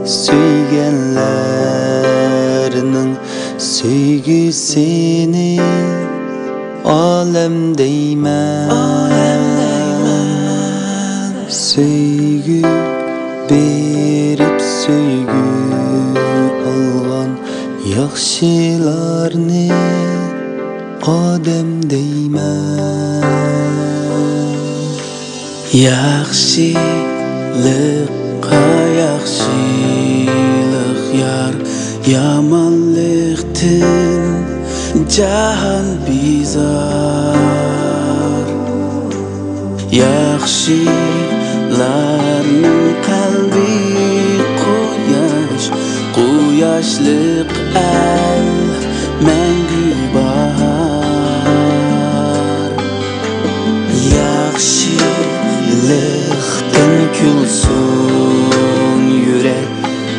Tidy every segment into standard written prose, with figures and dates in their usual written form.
Söygenlerinin söygüsini alem deymen. Söygü berip söygü algan yaxşılarni odam deyman. Yaxşılıkka yaxşılık yar, yamanlıktan jahan bizar. Yaxşılarning qalbi quyosh, quyoshliq al mangu bahar. Yaxşılıktan kulsun yürek,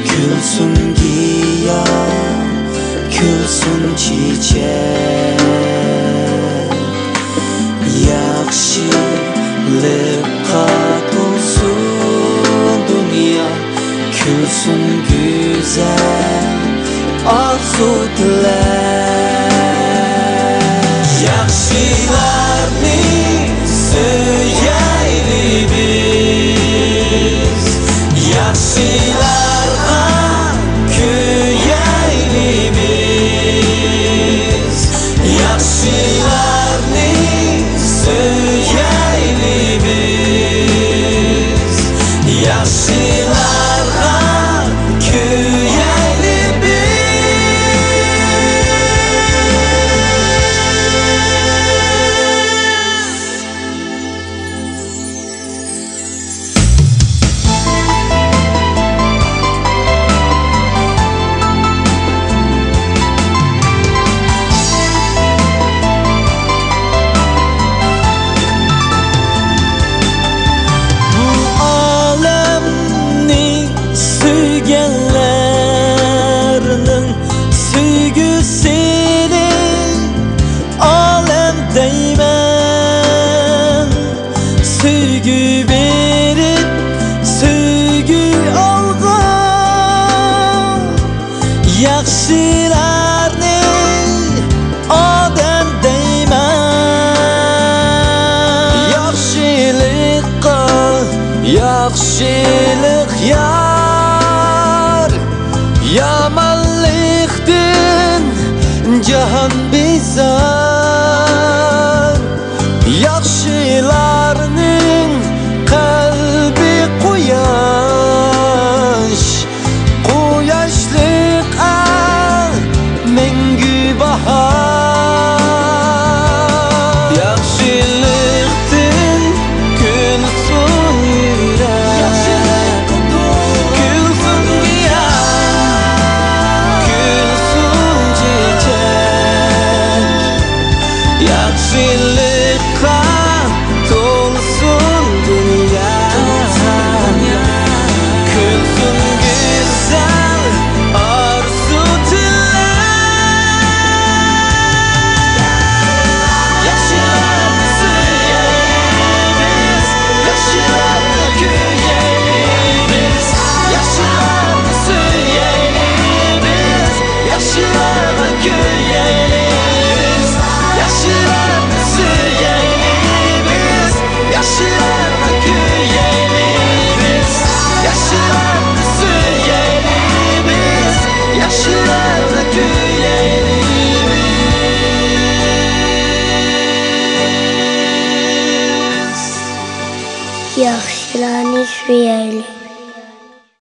kulsun giyah, kulsun çiçek. Yaxşılıkka tulsun dünya, kulsun güzel arzu dilek. Yaxşılarni söyleyeli biz, yaxşılarga köyeli biz. Yaxşılarni söyleyeli biz, yaxşılarga köyeli biz. Söygenlerinin söygüsini alem deymen. Söygü berip söygü algan yaxşılarni odam deymen. Yaxşılıkka yaxşılık yar, yamanlıktan jahan bizar.